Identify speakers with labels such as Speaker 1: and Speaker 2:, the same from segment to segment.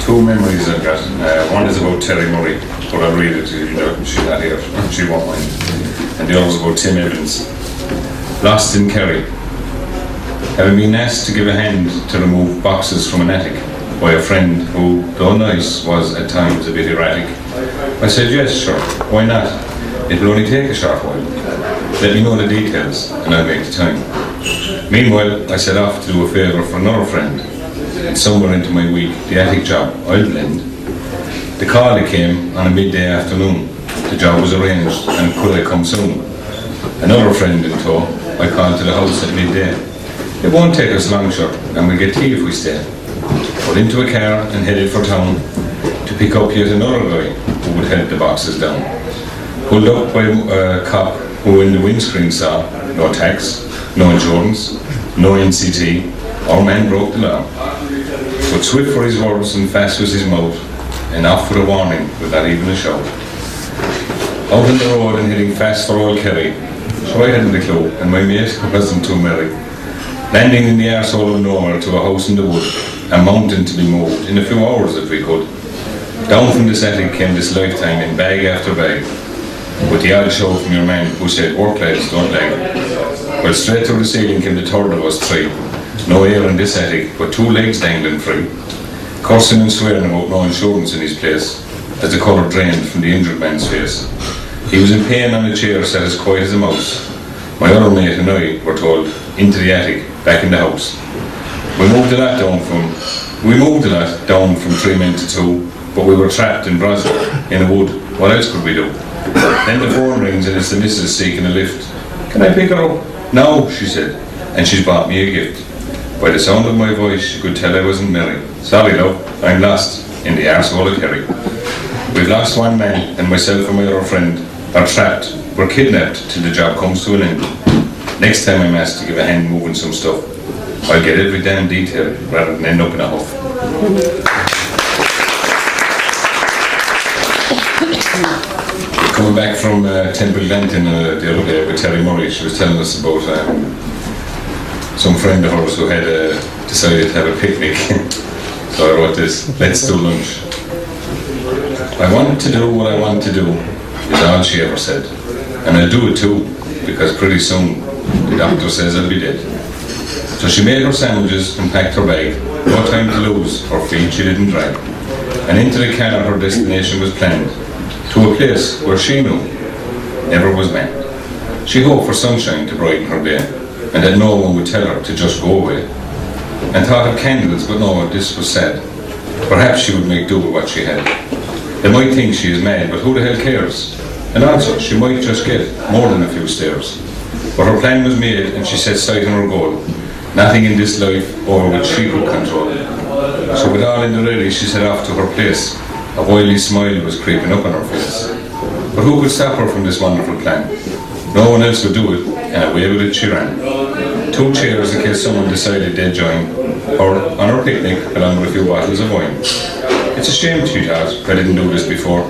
Speaker 1: Two memories I've got. One is about Terry Murray, but I'll read it to you. She's not here. She won't mind. And the other is about Tim Evans. Lost in Kerry. Having been asked to give a hand to remove boxes from an attic by a friend who, though nice, was at times a bit erratic, I said yes, sure, why not? It will only take a short while. Let me know the details and I'll make the time. Meanwhile, I set off to do a favour for another friend, and somewhere into my week, the attic job I'll blend. The call came on a midday afternoon. The job was arranged and could I come soon? Another friend in tow, I called to the house at midday. It won't take us long, sure, and we'll get tea if we stay. Got into a car and headed for town to pick up yet another guy who would head the boxes down. Pulled up by a cop who in the windscreen saw no tax, no insurance, no NCT, our man broke the law. But swift were his words and fast was his mouth, and off with a warning with not even a shout. Out on the road and heading fast for old Kerry, so I hadn't a clue, and my mate wasn't too merry. Landing in the arsehole of nowhere to a house in the wood, a mountain to be moved in a few hours if we could. Down from this attic came this lifetime in bag after bag, with the odd show from your man who said, work lads, don't lag. Well, straight through the ceiling came the third of us three. No air in this attic, but two legs dangling free. Cursing and swearing about no insurance in his place, as the colour drained from the injured man's face. He was in pain on a chair, sat as quiet as a mouse. My other mate and I were told, into the attic, back in the house. We moved a lot down from 3 men to 2, but we were trapped in Brazil, in a wood. What else could we do? Then the phone rings and it's the missus seeking a lift. Can I pick her up? No, she said, and she's bought me a gift. By the sound of my voice, you could tell I wasn't merry. Sorry, love, I'm lost in the arsehole of Kerry. We've lost one man, and myself and my other friend are trapped. We're kidnapped till the job comes to an end. Next time I'm asked to give a hand moving some stuff, I'll get every damn detail rather than end up in a huff. Coming back from Temple Glanton the other day with Terry Murray, she was telling us about some friend of hers who had decided to have a picnic. So I wrote this, let's do lunch. I want to do what I want to do, is all she ever said. And I'll do it too, because pretty soon the doctor says I'll be dead. So she made her sandwiches and packed her bag. No time to lose, her feet she didn't drag. And into the car her destination was planned, to a place where she knew never was manned. She hoped for sunshine to brighten her day, and that no one would tell her to just go away. And thought of candles, but no, this was sad. Perhaps she would make do with what she had. They might think she is mad, but who the hell cares? And also, she might just get more than a few stairs. But her plan was made, and she set sight on her goal. Nothing in this life over which she could control. So with all in the ready, she set off to her place. A wily smile was creeping up on her face. But who could stop her from this wonderful plan? No one else would do it, and away with it she ran. 2 chairs in case someone decided they'd join her on her picnic along with a few bottles of wine. It's a shame, she thought, I didn't do this before.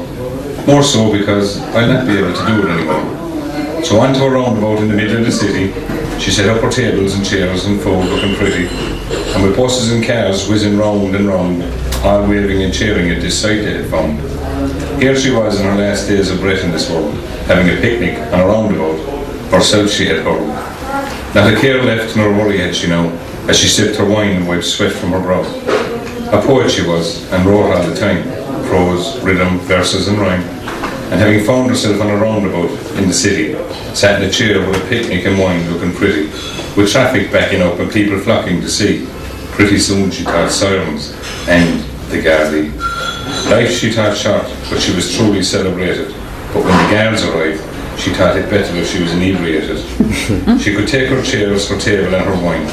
Speaker 1: More so because I'll not be able to do it anymore. So onto a roundabout in the middle of the city, she set up her tables and chairs and food looking pretty. And with buses and cars whizzing round and round, all waving and cheering at this sight they had found. Here she was in her last days of breath in this world, having a picnic on a roundabout. Herself she had hurled. Not a care left nor worry had she now, as she sipped her wine and wiped sweat from her brow. A poet she was, and wrote all the time, prose, rhythm, verses and rhyme. And having found herself on a roundabout in the city, sat in a chair with a picnic and wine looking pretty, with traffic backing up and people flocking to see. Pretty soon she thought sirens and the Gardaí. Life she thought short, but she was truly celebrated. But when the guards arrived, she thought it better if she was inebriated. She could take her chairs, her table and her wine.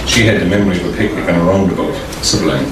Speaker 1: She had the memory of a picnic on a roundabout. Sublime.